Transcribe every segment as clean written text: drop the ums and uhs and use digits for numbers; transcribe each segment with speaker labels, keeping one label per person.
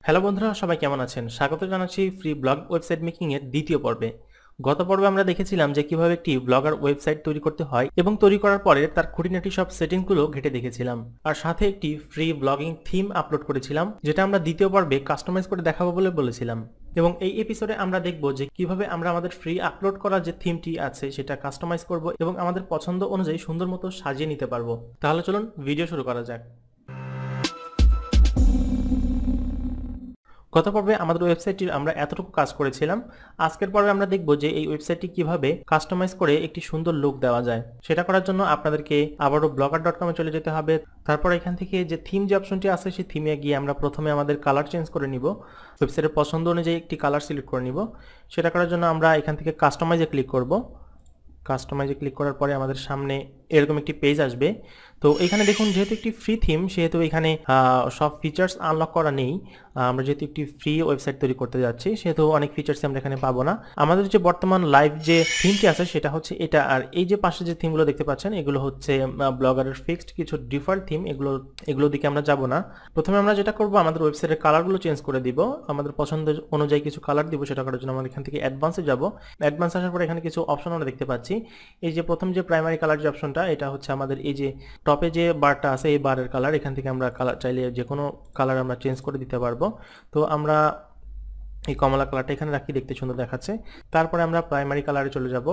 Speaker 1: Hello বন্ধুরা, সবাই কেমন আছেন? স্বাগত জানাচ্ছি ফ্রি ব্লগ ওয়েবসাইট মেকিং এর দ্বিতীয় পর্বে। গত পর্বে আমরা দেখেছিলাম যে কিভাবে একটি ব্লগার ওয়েবসাইট তৈরি করতে হয় এবং তৈরি করার পরে তার খুঁটিনাটি সব সেটিংসগুলো ঘেঁটে দেখেছিলাম। আর সাথে একটি ফ্রি ব্লগিং থিম আপলোড করেছিলাম, যেটা আমরা দ্বিতীয় পর্বে কাস্টমাইজ করে দেখাবো বলে বলেছিলাম। এবং এই এপিসোডে আমরা দেখব যে কিভাবে আমরা আমাদের ফ্রি আপলোড করা যে থিমটি আছে সেটা কাস্টমাইজ করব এবং আমাদের পছন্দ অনুযায়ী সুন্দর মতো সাজিয়ে নিতে পারবো। তাহলে চলুন ভিডিও শুরু করা যাক। গত পর্বে আমাদের ওয়েবসাইটটির আমরা এতটুকু কাজ করেছিলাম। আজকের পর্বে আমরা দেখব যে এই ওয়েবসাইটটি কিভাবে কাস্টমাইজ করে একটি সুন্দর লুক দেওয়া যায়। সেটা করার জন্য আপনাদেরকে আবারও blogger.com এ চলে যেতে হবে। তারপর এখান থেকে যে থিম যে অপশনটি আছে সেই থিমে গিয়ে আমরা প্রথমে আমাদের কালার চেঞ্জ করে নিব। ওয়েবসাইটের পছন্দ অনুযায়ী একটি কালার সিলেক্ট করে নিব। সেটা করার জন্য আমরা এখান থেকে কাস্টমাইজে ক্লিক করব। কাস্টমাইজে ক্লিক করার পরে আমাদের সামনে এরকম একটি পেজ আসবে। তো এখানে দেখুন, যেহেতু একটি ফ্রি থিম সেহেতু এখানে সব ফিচার্স আনলক করা নেই। আমরা যেহেতু একটি ফ্রি ওয়েবসাইট তৈরি করতে যাচ্ছি সেহেতু অনেক ফিচার্স আমরা এখানে পাবো না। আমাদের যে বর্তমান লাইভ যে থিমটি আছে সেটা হচ্ছে এটা। আর এই যে পাশে যে থিমগুলো দেখতে পাচ্ছেন এগুলো হচ্ছে ব্লগারের ফিক্সড কিছু ডিফল্ট থিম। এগুলো দিকে আমরা যাব না। প্রথমে আমরা যেটা করব, আমাদের ওয়েবসাইটের কালারগুলো চেঞ্জ করে দিব। আমাদের পছন্দ অনুযায়ী কিছু কালার দিব। সেটা করার জন্য আমরা এখান থেকে অ্যাডভান্সে যাব। অ্যাডভান্স আসার পরে এখানে কিছু অপশন আমরা দেখতে পাচ্ছি। এই যে প্রথম যে প্রাইমারি কালার যে অপশনটা, এটা হচ্ছে আমাদের এই যে টপে যে বারটা আছে এই বারের কালার। এখান থেকে আমরা কালার চাইলে যে কোনো কালার আমরা চেঞ্জ করে দিতে পারবো। তো আমরা এই কমলা কালারটা এখানে রাখি, দেখতে সুন্দর দেখাচ্ছে। তারপরে আমরা প্রাইমারি কালারে চলে যাব।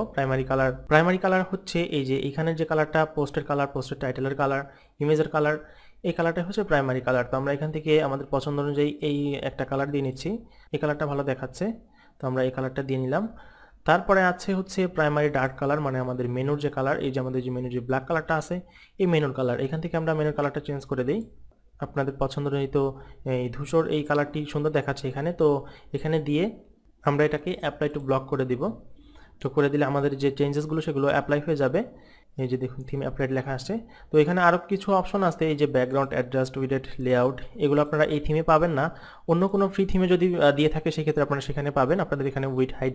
Speaker 1: প্রাইমারি কালার হচ্ছে এই যে এখানের যে কালারটা, পোস্টের কালার, পোস্টের টাইটেলের কালার, ইমেজের কালার, এই কালারটা হচ্ছে প্রাইমারি কালার। তো আমরা এখান থেকে আমাদের পছন্দ অনুযায়ী এই একটা কালার দিয়ে নিচ্ছি। এই কালারটা ভালো দেখাচ্ছে, তো আমরা এই কালারটা দিয়ে নিলাম। তারপরে আছে হচ্ছে প্রাইমারি ডার্ক কালার, মানে আমাদের মেনুর যে কালার, এই যে আমাদের যে মেনুর যে ব্ল্যাক কালারটা আছে এই মেনুর কালার। এখান থেকে আমরা মেনুর কালারটা চেঞ্জ করে দিই আপনাদের পছন্দ অনুযায়ী। তো এই ধূসর এই কালারটি সুন্দর দেখাচ্ছে এখানে, তো এখানে দিয়ে আমরা এটাকে অ্যাপ্লাই টু ব্লক করে দিব। তো করে দিলে আমাদের যে চেঞ্জেসগুলো সেগুলো অ্যাপ্লাই হয়ে যাবে। এই যে দেখুন থিম অ্যাপ্লাইড লেখা আসছে। তো এখানে আরও কিছু অপশন আছে, এই যে ব্যাকগ্রাউন্ড অ্যাডজাস্ট, উইডেট, লেআউট, এগুলো আপনারা এই থিমে পাবেন না। অন্য কোনো ফ্রি থিমে যদি দিয়ে থাকে সেক্ষেত্রে আপনারা সেখানে পাবেন। আপনাদের এখানে উইড হাইড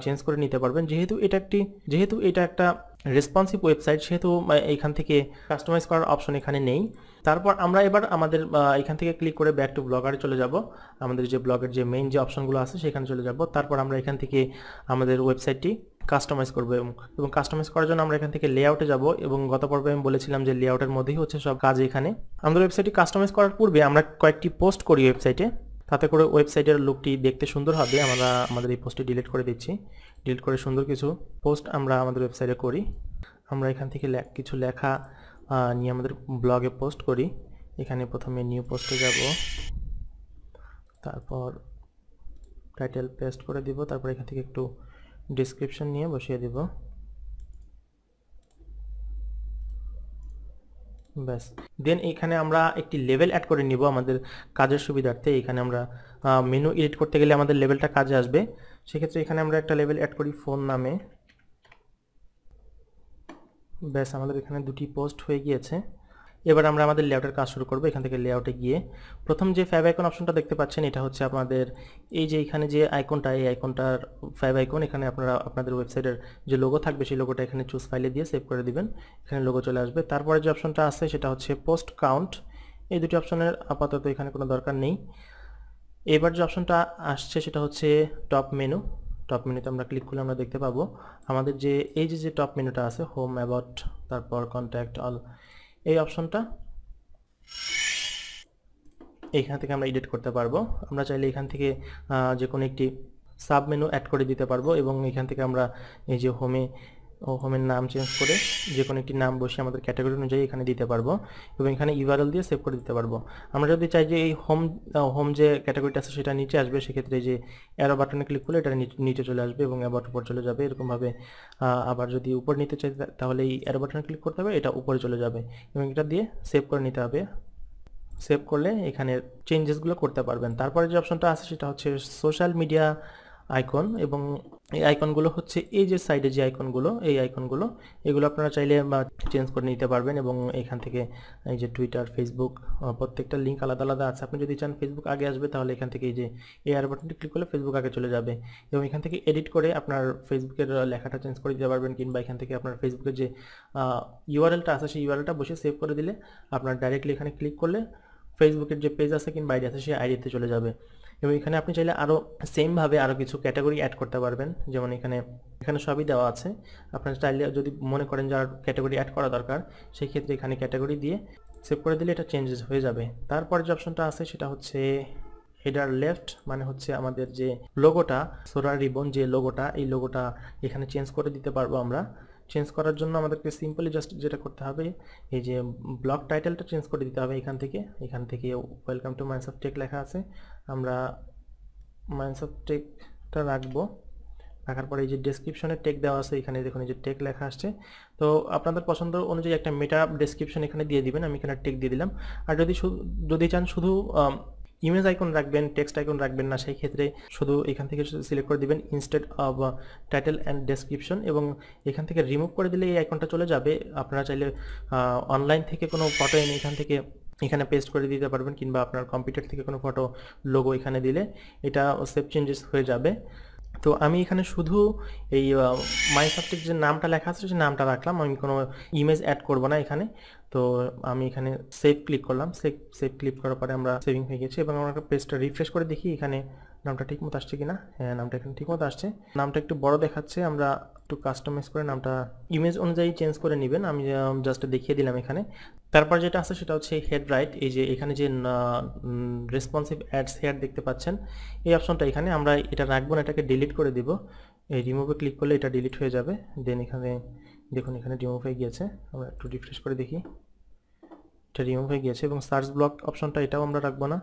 Speaker 1: চেঞ্জ করে নিতে পারবেন। যেহেতু এটা একটা রেসপন্সিভ ওয়েবসাইট সেহেতু এখান থেকে কাস্টমাইজ করার অপশন এখানে নেই। তারপর আমরা এবার আমাদের এখান থেকে ক্লিক করে ব্যাক টু ব্লগারে চলে যাব। আমাদের যে ব্লগের যে মেইন যে অপশনগুলো আছে সেখানে চলে যাব। তারপর আমরা এখান থেকে আমাদের ওয়েবসাইটটি কাস্টমাইজ করব এবং কাস্টমাইজ করার জন্য আমরা এখান থেকে লেআউটে যাব। এবং গত পর্বে আমি বলেছিলাম যে লেআউটের মধ্যেই হচ্ছে সব কাজ। এখানে আমাদের ওয়েবসাইটটি কাস্টমাইজ করার পূর্বে আমরা কয়েকটি পোস্ট করি ওয়েবসাইটে, তাতে করে ওয়েবসাইটের লুকটি দেখতে সুন্দর হবে। আমরা আমাদের এই পোস্টটি ডিলিট করে দিচ্ছি। ডিলিট করে সুন্দর কিছু পোস্ট আমরা আমাদের ওয়েবসাইটে করি। আমরা এখান থেকে কিছু লেখা নিয়ে আমাদের ব্লগে পোস্ট করি। এখানে প্রথমে নিউ পোস্টে যাব, তারপর টাইটেল পেস্ট করে দিব, তারপর এখান থেকে একটু ডেসক্রিপশন নিয়ে বসিয়ে দিব। ব্যাস, দেন এখানে আমরা একটি লেভেল অ্যাড করে নিব আমাদের কাজের সুবিধার্থে। এখানে আমরা মেনু এডিট করতে গেলে আমাদের লেভেলটা কাজে আসবে। সেক্ষেত্রে এখানে আমরা একটা লেভেল অ্যাড করি ফোন নামে। ব্যাস, আমাদের এখানে দুটি পোস্ট হয়ে গিয়েছে। এবার আমরা আমাদের লেআউটের কাজ শুরু করব। এখান থেকে লেআউটে গিয়ে প্রথম যে ফ্যাব আইকন অপশনটা দেখতে পাচ্ছেন, এটা হচ্ছে আমাদের এই যে এখানে যে আইকনটা, এই আইকনটার ফ্যাব আইকন। এখানে আপনারা আপনাদের ওয়েবসাইটের যে লোগো থাকবে সেই লোগোটা এখানে চুজ ফাইলে দিয়ে সেভ করে দিবেন। এখানে লোগো চলে আসবে। তারপরে যে অপশনটা আছে সেটা হচ্ছে পোস্ট কাউন্ট। এই দুটি অপশনের আপাতত এখানে কোনো দরকার নেই। এবার যে অপশনটা আসছে সেটা হচ্ছে টপ মেনু। টপ মেনুতে আমরা ক্লিক করলে আমরা দেখতে পাবো আমাদের যে এই যে টপ মেনুটা আছে, হোম, অ্যাবাউট, তারপর কন্ট্যাক্ট, অল, এই অপশনটা এইখান থেকে আমরা এডিট করতে পারবো। আমরা চাইলে এখান থেকে যে কোনো একটি সাব মেনু অ্যাড করে দিতে পারবো এবং এখান থেকে আমরা এই যে হোমের নাম চেঞ্জ করে যে কোনো একটি নাম বসে আমাদের ক্যাটাগরি অনুযায়ী এখানে দিতে পারবো এবং এখানে ইউআরএল দিয়ে সেভ করে দিতে পারবো। আমরা যদি চাই যে এই হোম যে ক্যাটাগরিটা আছে সেটা নিচে আসবে, সেক্ষেত্রে যে অ্যারো বাটনে ক্লিক করলে এটা নিচে চলে আসবে এবং অ্যাবাউট উপর চলে যাবে। এরকমভাবে আবার যদি উপর নিতে চাই তাহলে এই অ্যারো বাটনে ক্লিক করতে হবে, এটা উপরে চলে যাবে এবং এটা দিয়ে সেভ করে নিতে হবে। সেভ করলে এখানে চেঞ্জেসগুলো করতে পারবেন। তারপরে যে অপশনটা আছে সেটা হচ্ছে সোশ্যাল মিডিয়া আইকন এবং এই আইকনগুলো হচ্ছে এই যে সাইডে যে আইকনগুলো, এই আইকনগুলো এগুলো আপনারা চাইলে চেঞ্জ করে নিতে পারবেন এবং এখান থেকে এই যে টুইটার, ফেসবুক, প্রত্যেকটা লিঙ্ক আলাদা আলাদা আছে। আপনি যদি চান ফেসবুক আগে আসবে তাহলে এখান থেকে এই যে এই আর বাটনটি ক্লিক করলে ফেসবুক আগে চলে যাবে এবং এখান থেকে এডিট করে আপনার ফেসবুকের লেখাটা চেঞ্জ করে দিতে পারবেন, কিংবা এখান থেকে আপনার ফেসবুকের যে ইউআরএলটা আছে সেই ইউআরএলটা বসে সেভ করে দিলে আপনার ডাইরেক্টলি এখানে ক্লিক করলে ফেসবুকের যে পেজ আছে কিংবা আইডি আছে সেই আইডিতে চলে যাবে। এবং এখানে আপনি চাইলে আরও সেমভাবে আরও কিছু ক্যাটাগরি অ্যাড করতে পারবেন, যেমন এখানে সবই দেওয়া আছে। আপনার চাইলে যদি মনে করেন যে আর ক্যাটাগরি অ্যাড করা দরকার, সেই ক্ষেত্রে এখানে ক্যাটাগরি দিয়ে সেভ করে দিলে এটা চেঞ্জেস হয়ে যাবে। তারপরে যে অপশনটা আছে সেটা হচ্ছে হেডার লেফট, মানে হচ্ছে আমাদের যে লোগোটা, সোলার রিবন যে লোগোটা, এই লোগোটা এখানে চেঞ্জ করে দিতে পারবো আমরা। চেঞ্জ করার জন্য আমাদেরকে সিম্পলি জাস্ট যেটা করতে হবে, এই যে ব্লগ টাইটেলটা চেঞ্জ করে দিতে হবে। এখান থেকে welcome to minds of tech লেখা আছে, আমরা মাইন্ডস অফ টেকটা রাখবো। রাখার পরে এই যে ডেসক্রিপশনে টেক দেওয়া আছে, এখানে দেখুন এই যে টেক লেখা আসছে। তো আপনাদের পছন্দ অনুযায়ী একটা মেটা ডেসক্রিপশন এখানে দিয়ে দিবেন, আমি এখানে টেক দিয়ে দিলাম। আর যদি চান শুধু ইমেজ আইকন রাখবেন, টেক্সট আইকন রাখবেন না, সেই ক্ষেত্রে শুধু এখান থেকে সিলেক্ট করে দিবেন instead of title and description, এবং এখান থেকে রিমুভ করে দিলে এই আইকনটা চলে যাবে। আপনারা চাইলে অনলাইন থেকে কোনো ফটো এনে এখানে পেস্ট করে দিতে পারবেন, কিংবা আপনার কম্পিউটার থেকে কোনো ফটো লোগো এখানে দিলে এটা সেভ চেঞ্জেস হয়ে যাবে। তো আমি এখানে শুধু এই মাই সাবজেক্ট যে নামটা লেখা আছে সেই নামটা রাখলাম, আমি কোনো ইমেজ অ্যাড করব না এখানে। তো আমি এখানে সেভ ক্লিক করলাম, সেভ ক্লিক করার পরে আমরা সেভিং হয়ে গেছে। এবং আমরা পেজটা রিফ্রেশ করে দেখি এখানে নামটা ঠিক মতো আসছে কিনা। হ্যাঁ, নামটা এখানে ঠিক মতো আসছে। নামটা একটু বড় দেখাচ্ছে, আমরা একটু কাস্টমাইজ করে নামটা ইমেজ অনুযায়ী চেঞ্জ করে নেবেন, আমি জাস্ট দেখিয়ে দিলাম এখানে। তারপর যেটা আছে সেটা হচ্ছে হেড রাইট, এই যে এখানে যে রেসপন্সিভ অ্যাডস হেয়ার দেখতে পাচ্ছেন, এই অপশনটা এখানে আমরা এটা রাখবো না, এটাকে ডিলিট করে দিব। এই রিমুভে ক্লিক করলে এটা ডিলিট হয়ে যাবে। দেন এখানে দেখুন এখানে রিমুভ হয়ে গিয়েছে, আমরা একটু রিফ্রেশ করে দেখি, এটা রিমুভ হয়ে গিয়েছে। এবং সার্চ ব্লক অপশনটা এটাও আমরা রাখবো না,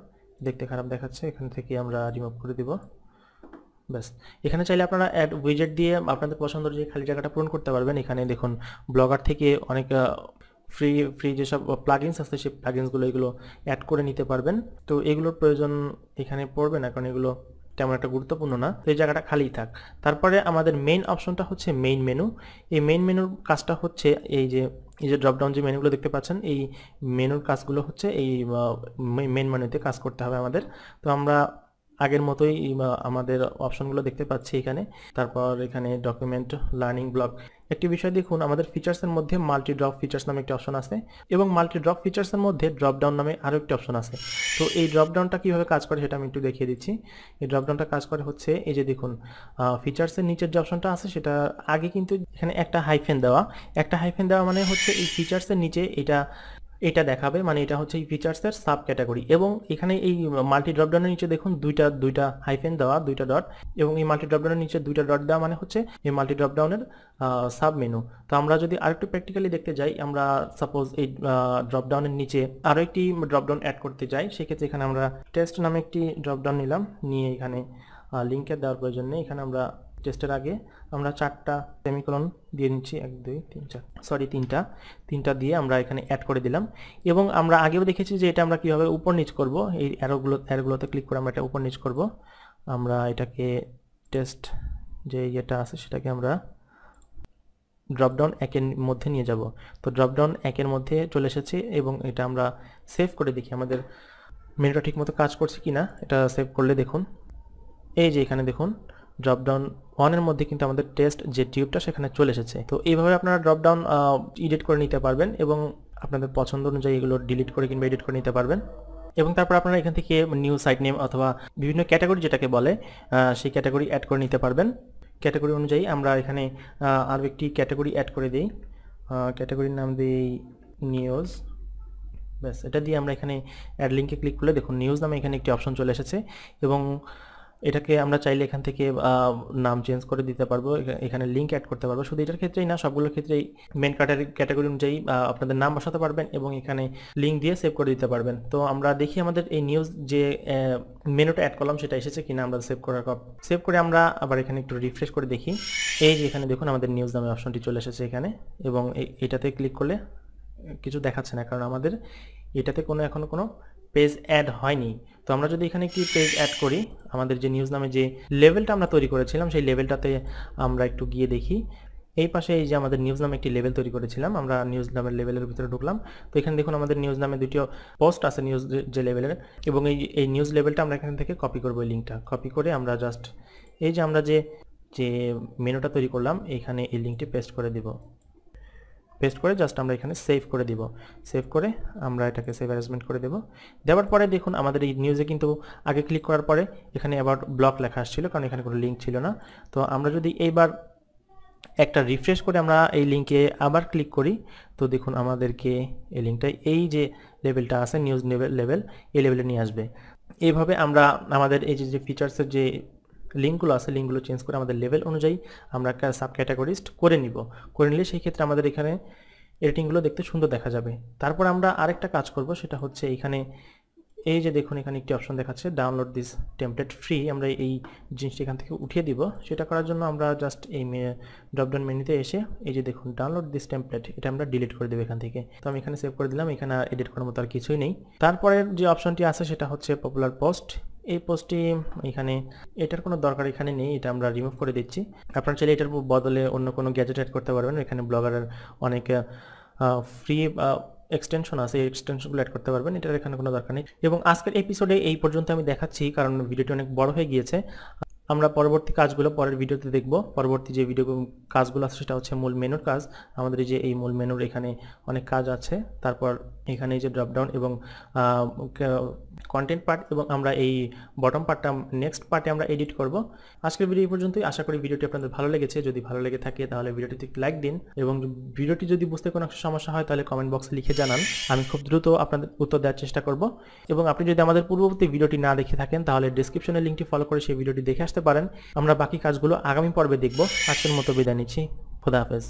Speaker 1: দেখতে খারাপ দেখাচ্ছে, এখান থেকে আমরা রিমুভ করে দিব। ব্যাস, এখানে চাইলে আপনারা অ্যাড উইজেট দিয়ে আপনাদের পছন্দ অনুযায়ী খালি জায়গাটা পূরণ করতে পারবেন। এখানে দেখুন ব্লগার থেকে অনেক ফ্রি যেসব প্লাগইনস আছে সেই প্লাগইনসগুলো এগুলো অ্যাড করে নিতে পারবেন। তো এগুলোর প্রয়োজন এখানে পড়বে না, কারণ এগুলো তেমন একটা গুরুত্বপূর্ণ না, তো এই জায়গাটা খালিই থাক। তারপরে আমাদের মেইন অপশনটা হচ্ছে মেইন মেনু। এই মেইন মেনুর কাজটা হচ্ছে এই যে ড্রপডাউন যে মেনুগুলো দেখতে পাচ্ছেন, এই মেনুর কাজগুলো হচ্ছে এই মেইন মেনুতে কাজ করতে হবে আমাদের। তো আমরা আগের মতোই আমাদের অপশনগুলো দেখতে পাচ্ছি এখানে। তারপর এখানে ডকুমেন্ট, লার্নিং, ব্লগ। একটি বিষয় দেখুন, আমাদের ফিচার্সের মধ্যে মাল্টি ড্রপ ফিচার্স নামে একটি অপশন আছে, এবং মাল্টি ড্রপ ফিচার্সের মধ্যে ড্রপডাউন নামে আরও একটি অপশন আছে। তো এই ড্রপডাউনটা কীভাবে কাজ করে সেটা আমি একটু দেখিয়ে দিচ্ছি। এই ড্রপডাউনটা কাজ করে হচ্ছে এই যে দেখুন ফিচার্সের নিচের যে অপশনটা আছে সেটা আগে কিন্তু এখানে একটা হাইফেন দেওয়া মানে হচ্ছে এই ফিচার্সের নিচে এটা দেখাবে, মানে এটা হচ্ছে এই ফিচার্সের সাব ক্যাটাগরি। এবং এখানে এই মাল্টি ড্রপডাউনের নিচে দেখুন দুইটা হাইফেন দেওয়া, দুইটা ডট, এবং এই মাল্টি ড্রপডাউনের নিচে দুইটা ডট দেওয়া মানে হচ্ছে এই মাল্টি ড্রপডাউনের সাব মেনু। তো আমরা যদি আরেকটু প্র্যাকটিক্যালি দেখতে যাই, আমরা সাপোজ এই ড্রপডাউনের নিচে আরও একটি ড্রপডাউন অ্যাড করতে যাই, সেক্ষেত্রে এখানে আমরা টেস্ট নামে একটি ড্রপডাউন নিলাম, নিয়ে এখানে লিঙ্কের দেওয়ার প্রয়োজন নেই। এখানে আমরা টেস্টের আগে আমরা 4টা সেমিকোলন দিয়ে নিচ্ছি, 1 2 3 4 সরি 3টা দিয়ে আমরা এখানে অ্যাড করে দিলাম। এবং আমরা আগেও দেখেছি যে এটা আমরা কীভাবে উপর নিচ করব, এই অ্যারোগুলোতে ক্লিক করে আমরা এটা উপর নিচ করব। আমরা এটাকে টেস্ট যে ইয়েটা আছে সেটাকে আমরা ড্রপডাউন 1-এর মধ্যে নিয়ে যাব। তো ড্রপডাউন 1-এর মধ্যে চলে এসেছে, এবং এটা আমরা সেভ করে দেখি আমাদের মেনুটা ঠিকমতো কাজ করছে কিনা। এটা সেভ করলে দেখুন এই যে এখানে দেখুন ড্রপডাউন 1-এর মধ্যে কিন্তু আমাদের টেস্ট যে টিউবটা সেখানে চলে এসেছে। তো এইভাবে আপনারা ড্রপডাউন এডিট করে নিতে পারবেন, এবং আপনাদের পছন্দ অনুযায়ী এগুলো ডিলিট করে কিংবা এডিট করে নিতে পারবেন। এবং তারপর আপনারা এখান থেকে নিউ সাইট নেম অথবা বিভিন্ন ক্যাটাগরি যেটাকে বলে সেই ক্যাটাগরি অ্যাড করে নিতে পারবেন। ক্যাটাগরি অনুযায়ী আমরা এখানে আরও একটি ক্যাটাগরি অ্যাড করে দিই, ক্যাটাগরির নাম দিই নিউজ। ব্যাস, এটা দিয়ে আমরা এখানে অ্যাড লিঙ্কে ক্লিক করলে দেখুন নিউজ নামে এখানে একটি অপশন চলে এসেছে, এবং এটাকে আমরা চাইলে এখান থেকে নাম চেঞ্জ করে দিতে পারবো, এখানে লিঙ্ক অ্যাড করতে পারবো। শুধু এটার ক্ষেত্রেই না, সবগুলোর ক্ষেত্রেই মেন ক্যাটাগরি অনুযায়ী আপনাদের নাম বসাতে পারবেন, এবং এখানে লিঙ্ক দিয়ে সেভ করে দিতে পারবেন। তো আমরা দেখি আমাদের এই নিউজ যে মেনুটা অ্যাড করলাম সেটা এসেছে কিনা। আমরা সেভ করে আমরা আবার এখানে একটু রিফ্রেশ করে দেখি, এই যে এখানে দেখুন আমাদের নিউজ নামে অপশনটি চলে এসেছে এখানে। এবং এটাতে ক্লিক করলে কিছু দেখাচ্ছে না, কারণ আমাদের এটাতে এখনো কোনো পেজ অ্যাড হয়নি। তো আমরা যদি এখানে একটি পেজ অ্যাড করি, আমাদের যে নিউজ নামে যে লেভেলটা আমরা তৈরি করেছিলাম সেই লেভেলটাতে আমরা একটু গিয়ে দেখি। এই পাশে এই যে আমাদের নিউজ নামে একটি লেভেল তৈরি করেছিলাম, আমরা নিউজ নামের লেভেলের ভিতরে ঢুকলাম। তো এখানে দেখুন আমাদের নিউজ নামে দুটো পোস্ট আছে নিউজ যে লেভেলের, এবং এই নিউজ লেভেলটা আমরা এখান থেকে কপি করবো। এই লিঙ্কটা কপি করে আমরা জাস্ট এই যে আমরা যে মেনুটা তৈরি করলাম এখানে এই লিঙ্কটি পেস্ট করে দিব। পেস্ট করে জাস্ট আমরা এখানে সেভ করে দিব। সেভ করে আমরা এটাকে সেভ অ্যারেঞ্জমেন্ট করে দেব। দেওয়ার পরে দেখুন আমাদের এই নিউজে কিন্তু আগে ক্লিক করার পরে এখানে অ্যাবাউট ব্লগ লেখা আসছিল, কারণ এখানে কোনো লিঙ্ক ছিল না। তো আমরা যদি এইবার একটা রিফ্রেশ করে আমরা এই লিঙ্কে আবার ক্লিক করি, তো দেখুন আমাদেরকে এই লিঙ্কটা এই যে লেভেলটা আছে নিউজ লেভেল, এই লেভেলে নিয়ে আসবে। এইভাবে আমরা আমাদের এই যে ফিচার্সের যে লিঙ্কগুলো আছে, লিঙ্কগুলো চেঞ্জ করে আমাদের লেভেল অনুযায়ী আমরা একটা সাব ক্যাটাগরিস্ট করে নিব। করে নিলে সেই ক্ষেত্রে আমাদের এখানে এডিটিংগুলো দেখতে সুন্দর দেখা যাবে। তারপর আমরা আরেকটা কাজ করব, সেটা হচ্ছে এখানে এই যে দেখুন এখানে একটি অপশন দেখাচ্ছে ডাউনলোড দিস টেমপ্লেট ফ্রি, আমরা এই জিনিসটা এখান থেকে উঠিয়ে দিব। সেটা করার জন্য আমরা জাস্ট এই ড্রপডাউন মেনুতে এসে এই যে দেখুন ডাউনলোড দিস টেমপ্লেট, এটা আমরা ডিলিট করে দেবো এখান থেকে। তো আমি এখানে সেভ করে দিলাম, এখানে এডিট করার মতো আর কিছুই নেই। তারপরের যে অপশনটি আছে সেটা হচ্ছে পপুলার পোস্ট। এই পোস্টটি এখানে এটার কোনো দরকার এখানে নেই, এটা আমরা রিমুভ করে দিচ্ছি। আপনারা চাইলে এটার বদলে অন্য কোনো গ্যাজেট অ্যাড করতে পারবেন। এখানে ব্লগারের অনেক ফ্রি এক্সটেনশন আছে, এই এক্সটেনশনগুলো অ্যাড করতে পারবেন, এটার এখানে কোনো দরকার নেই। এবং আজকের এপিসোডে এই পর্যন্ত আমি দেখাচ্ছি, কারণ ভিডিওটি অনেক বড় হয়ে গিয়েছে। আমরা পরবর্তী কাজগুলো পরের ভিডিওতে দেখব। পরবর্তী যে ভিডিও কাজগুলো আছে সেটা হচ্ছে মূল মেনুর কাজ। আমাদের এই যে এই মূল মেনুর এখানে অনেক কাজ আছে। তারপর এখানে এই যে ড্রপডাউন এবং কন্টেন্ট পার্ট, এবং আমরা এই বটম পার্টটা নেক্সট পার্টে আমরা এডিট করব। আজকের ভিডিও এই পর্যন্তই। আশা করি ভিডিওটি আপনাদের ভালো লেগেছে। যদি ভালো লেগে থাকে তাহলে ভিডিওটিতে একটি লাইক দিন, এবং ভিডিওটি যদি বুঝতে কোনো সমস্যা হয় তাহলে কমেন্ট বক্সে লিখে জানান। আমি খুব দ্রুত আপনাদের উত্তর দেওয়ার চেষ্টা করব। এবং আপনি যদি আমাদের পূর্ববর্তী ভিডিওটি না দেখে থাকেন তাহলে ডেসক্রিপশনের লিঙ্কটি ফলো করে সেই ভিডিওটি দেখে আসতে পারেন। আমরা বাকি কাজগুলো আগামী পর্বে দেখব। আজকের মতো বিদায় নিচ্ছি। খোদা হাফেজ।